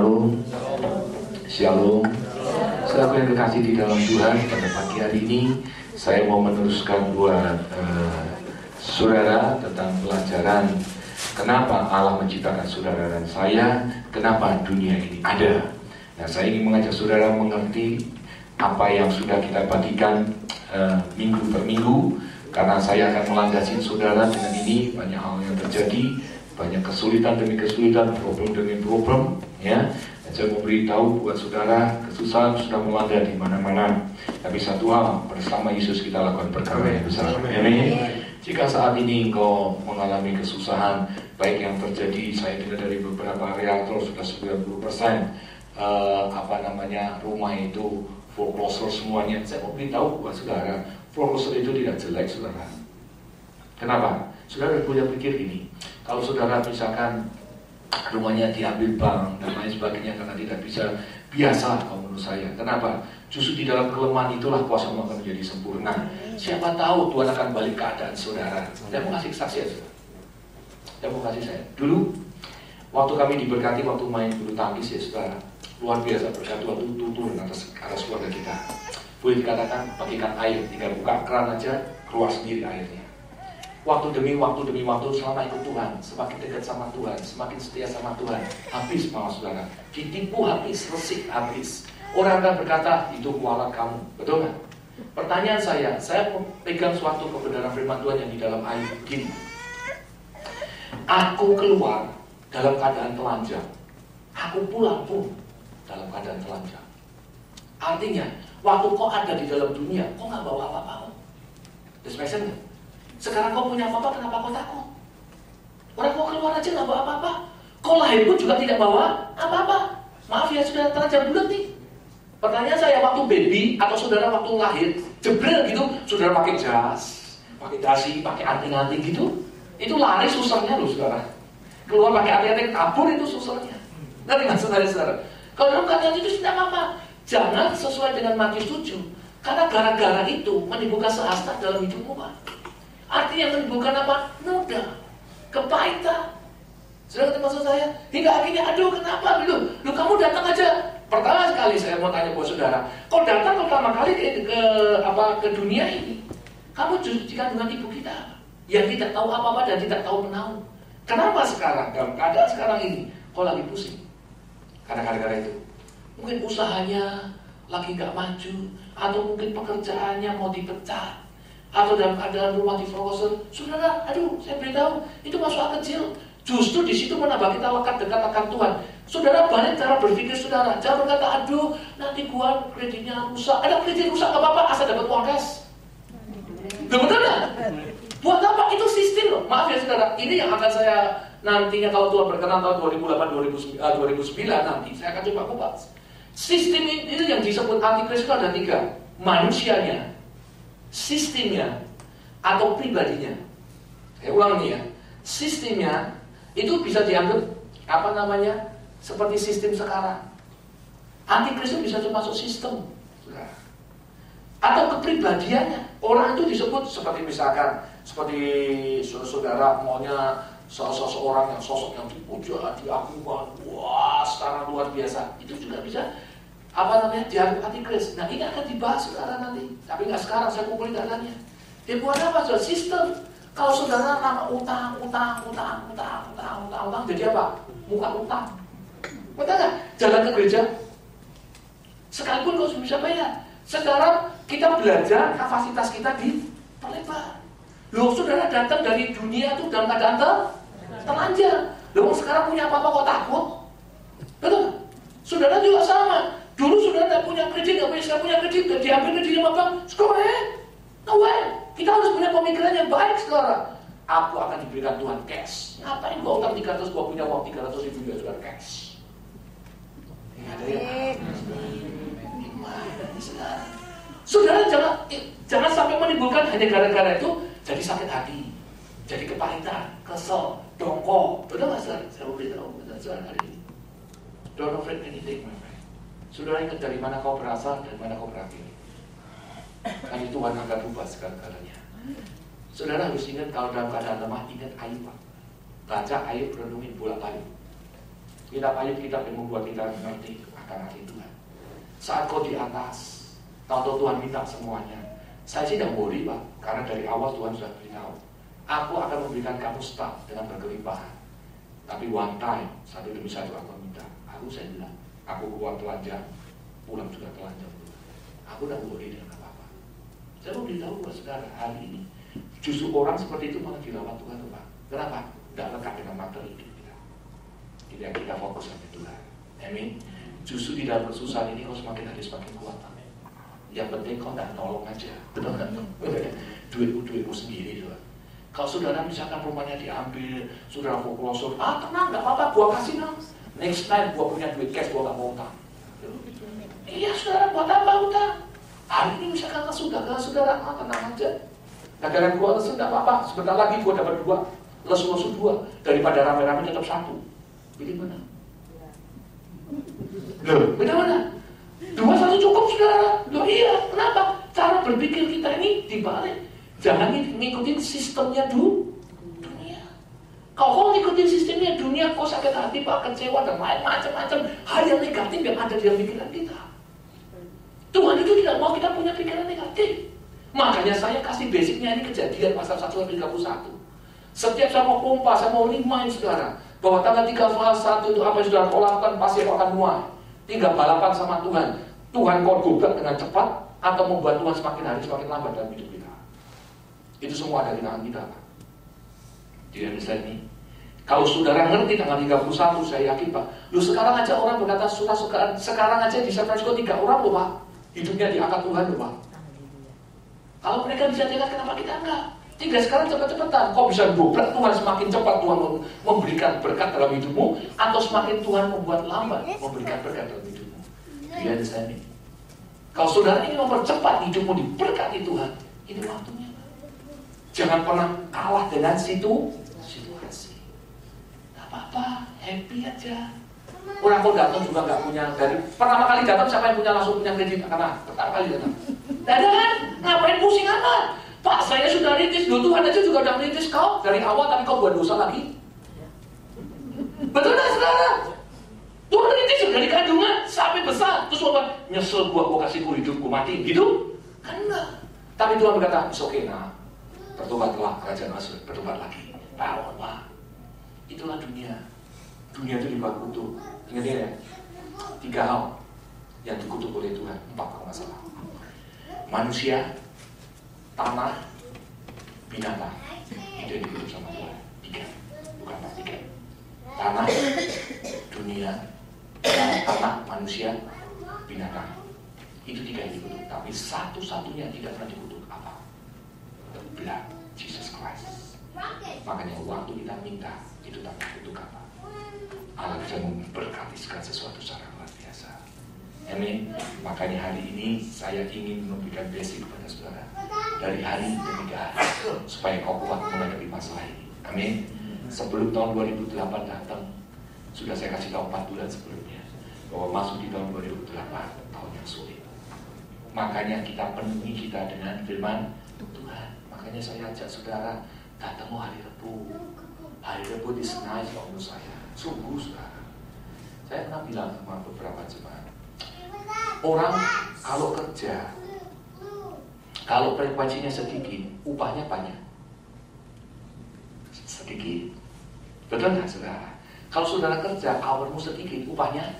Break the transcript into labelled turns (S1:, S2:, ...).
S1: Shalom. Shalom. Saudara yang kekasih di dalam Tuhan, pada pagi hari ini saya mau meneruskan buat saudara tentang pelajaran kenapa Allah menciptakan saudara dan saya, kenapa dunia ini ada. Nah, saya ingin mengajak saudara mengerti apa yang sudah kita bagikan minggu per minggu, karena saya akan melandasi saudara dengan ini. Banyak hal yang terjadi, banyak kesulitan demi kesulitan, problem demi problem, ya. Dan saya mau beritahu buat saudara, kesusahan sudah melanda di mana-mana. Tapi satu hal, bersama Yesus kita lakukan perkara yang besar. Amin. Jika saat ini engkau mengalami kesusahan, baik yang terjadi, saya dengar dari beberapa realtor sudah 90% rumah itu foreclosure semuanya. Saya mau beritahu buat saudara, foreclosure itu tidak jelek, saudara. Kenapa? Saudara punya pikir ini, kalau saudara misalkan rumahnya diambil bank dan lain sebagainya karena tidak bisa, biasa kalau menurut saya. Kenapa? Justru di dalam kelemahan itulah kuasa Allah akan menjadi sempurna. Siapa tahu Tuhan akan balik keadaan saudara. Saya mau kasih kesaksian, saudara. Saya mau kasih saya. Dulu, waktu kami diberkati waktu main bulu tangkis, ya saudara, luar biasa berkat waktu itu turun atas keluarga kita. Boleh dikatakan bagikan air, tinggal buka keran aja keluar sendiri airnya. Waktu demi waktu selama ikut Tuhan, semakin dekat sama Tuhan, semakin setia sama Tuhan, habis malah saudara, ditipu habis, resik habis. Orang akan berkata, itu kualat kamu, betul nggak? Pertanyaan saya pegang suatu kebenaran firman Tuhan yang di dalam ayat begini. Aku keluar dalam keadaan telanjang, aku pulang pun dalam keadaan telanjang. Artinya, waktu kau ada di dalam dunia, kau nggak bawa apa-apa. This makes sense? Sekarang kau punya apa-apa, kenapa kau takut? Orang kau keluar aja nggak bawa apa-apa. Kau lahir pun juga tidak bawa apa-apa. Maaf ya, sudah telanjang bulat nih. Pertanyaan saya, waktu baby atau saudara waktu lahir, jebril gitu, saudara pakai jas, pakai dasi, pakai anting-anting gitu, itu lari susahnya loh saudara. Keluar pakai anting-anting, kabur itu susahnya. Nanti maksud saudara. Kalau dalam keadaan itu tidak apa-apa. Jangan sesuai dengan Matius 7. Karena gara-gara itu menimbulkan sehasta dalam hidupmu, Pak. Artinya menimbulkan apa? Noda, kepahitan. Sudah ngerti maksud saya? Hingga akhirnya, aduh kenapa? Lu kamu datang aja. Pertama sekali saya mau tanya buat saudara, kau datang pertama kali ke dunia ini, kamu justru di kandungan ibu kita yang tidak tahu apa-apa dan tidak tahu menahu. Kenapa sekarang dalam keadaan sekarang ini kau lagi pusing? Karena gara-gara itu. Mungkin usahanya lagi gak maju, atau mungkin pekerjaannya mau dipecat, atau dalam keadaan rumah di foreclosure. Saudara, aduh, saya beritahu, itu masalah kecil. Justru di situ menambah kita lekat dekat akan Tuhan. Saudara, balik cara berpikir saudara. Jangan berkata, aduh, nanti gua kreditnya rusak. Ada kredit rusak gak apa-apa, asal dapat uang cash. Betul gak? Buat apa? Itu sistem loh. Maaf ya saudara, ini yang akan saya nantinya kalau Tuhan berkenan tahun 2008-2009 nanti saya akan coba kupas. Sistem ini yang disebut antikris itu ada 3. Manusianya, sistemnya, atau pribadinya. Saya ulang nih ya. Sistemnya itu bisa dianggap seperti sistem sekarang. Antikris itu bisa termasuk sistem. Atau kepribadiannya. Orang itu disebut seperti misalkan seperti saudara maunya seseorang yang sosok yang dipuja, diakukan, wah secara luar biasa. Itu juga bisa dianggap antikris. Nah ini akan dibahas sekarang nanti. Tapi nggak sekarang, saya kumpulin datanya. Dia buat apa? Soal sistem. Kalau saudara nama utang, jadi apa? Muka utang. Betul nggak? Jalan ke gereja, sekalipun kau bisa bayar. Sekarang kita belajar kapasitas kita diperlebar. Loh, saudara datang dari dunia itu dalam keadaan telanjang. Loh, sekarang punya apa-apa kok takut? Betul? Saudara juga sama. Dulu saudara tidak punya kredit, sekarang punya kredit, diambil kredit sama bank. Sekarang, no way. Kita harus punya pemikiran yang baik saudara. Aku akan diberikan Tuhan cash. Ngapain gua utang 300, gua punya uang 300 ribu juga sudah cash. Ini ada ya. Saudara jangan sampai menimbulkan hanya gara-gara itu jadi sakit hati, jadi kepahitan, kesel, dongkol. Betul nggak saudara? Saya beritahu saudara hari ini. Don't afraid anything, my friend. Saudara ingat dari mana kau berasal dan mana kau berakhir. Karena Tuhan akan ubah segala-galanya. Saudara harus ingat kalau dalam keadaan lemah, ingat Ayub. Baca Ayub, renungin bolak-balik. Kitab Ayub, kitab yang membuat kita mengerti akan hati Tuhan. Saat kau di atas, tahu Tuhan minta semuanya. Saya sih tidak worry Pak, karena dari awal Tuhan sudah beritahu, aku akan memberikan kamu start dengan berkelimpahan. Tapi one time, satu demi satu aku minta. Saya bilang, aku keluar telanjang, pulang juga telanjang. Aku tidak worry dengan apa-apa. Saya mau beritahu buat saudara, hari ini justru orang seperti itu malah dirawat Tuhan Pak. Kenapa? Tidak lekat dengan materi hidup kita. Tidak, kita fokus sama Tuhan. Amin. Justru di dalam kesusahan ini kau semakin hari semakin kuat. Amin. Yang penting kau tidak nolong aja. Betul kan? Duitmu sendiri Tuhan. Kalau saudara misalkan rumahnya diambil, saudara foreclosure, tenang, tidak apa-apa, gua kasih dong. Next time gua punya duit cash, gua gak mau utang. Iya saudara, buat apa utang? Hari ini misalkan saudara, tenang aja. Negara gua lesu tidak apa-apa, sebentar lagi gua dapat 2, lesu 2, daripada rame-rame tetap 1. Pilih mana? Loh, beda mana? 2, 1 cukup saudara. Loh iya, kenapa? Cara berpikir kita ini dibalik. Jangan ngikutin sistemnya dunia. Kalau kau ngikutin sistemnya dunia, kau sakit hati, Pak, kecewa, dan lain macam-macam hal yang negatif yang ada di dalam pikiran kita. Tuhan itu tidak mau kita punya pikiran negatif. Makanya saya kasih basicnya ini Kejadian pasal 1-31. Setiap saya mau pompa, saya mau remind saudara bahwa tanggal 3/1 itu apa yang saudara kau lakukan pasti kau akan muai. Tinggal balapan sama Tuhan. Tuhan kau dobrak dengan cepat atau membuat Tuhan semakin hari semakin lambat dalam hidup kita. Itu semua ada di tangan kita, Pak. Tidak bisa ini. Kalau saudara ngerti tanggal 31, saya yakin, Pak. Lu sekarang aja orang berkata sekarang aja di San Francisco 3 orang loh, Pak. Hidupnya diangkat Tuhan loh, Pak. Kalau mereka bisa jalan, kenapa kita enggak? Tinggal sekarang cepat-cepatan. Kau bisa dobrak Tuhan semakin cepat Tuhan memberikan berkat dalam hidupmu, atau semakin Tuhan membuat lambat memberikan berkat dalam hidupmu. Dia di sini. Kalau saudara ingin mempercepat hidupmu diberkati Tuhan, ini waktunya. Jangan pernah kalah dengan situasi. Gak apa-apa, happy aja. Orang kau datang juga gak punya, dari pertama kali datang siapa yang langsung punya kredit? Karena pertama kali datang. Tidak ada kan? Ngapain pusing amat? Pak, saya sudah rintis, Tuhan aja juga udah rintis kau dari awal, tapi kau buat dosa lagi. Betul gak saudara? Tuhan rintis dari kandungan sampai besar, terus apa? Nyesel gua kasih hidupku mati, gitu? Kan enggak. Tapi Tuhan berkata, it's okay nah. Bertobatlah, kerajaan masuk, bertobat lagi. Power, Pak. Itulah dunia. Dunia itu dibuat kutuk. Ingat ya, 3 hal yang dikutuk oleh Tuhan, 4 kalau nggak salah. Manusia, tanah, binatang. Itu yang dikutuk sama Tuhan. 3, bukan 3. Tanah, dunia, tanah, manusia, binatang. Itu 3 yang dikutuk. Tapi satu-satunya yang tidak pernah dikutuk apa? Blood, Jesus Christ. Makanya waktu kita minta, itu tak butuh apa. Allah bisa memberkati segala sesuatu secara luar biasa. Amin. Makanya hari ini saya ingin memberikan basic kepada saudara dari hari ke hari supaya kau kuat menghadapi masalah ini. Amin. Sebelum tahun 2008 datang, sudah saya kasih tahu 4 bulan sebelumnya bahwa masuk di tahun 2008 tahun yang sulit. Makanya kita penuhi kita dengan firman Tuhan. Makanya saya ajak saudara datang hari Rabu. Hari Rabu di Senai waktu saya. Sungguh saudara. Saya pernah bilang sama beberapa jemaat. Orang kalau kerja, kalau frekuensinya sedikit, upahnya banyak. Sedikit. Betul nggak saudara? Kalau saudara kerja, hourmu sedikit, upahnya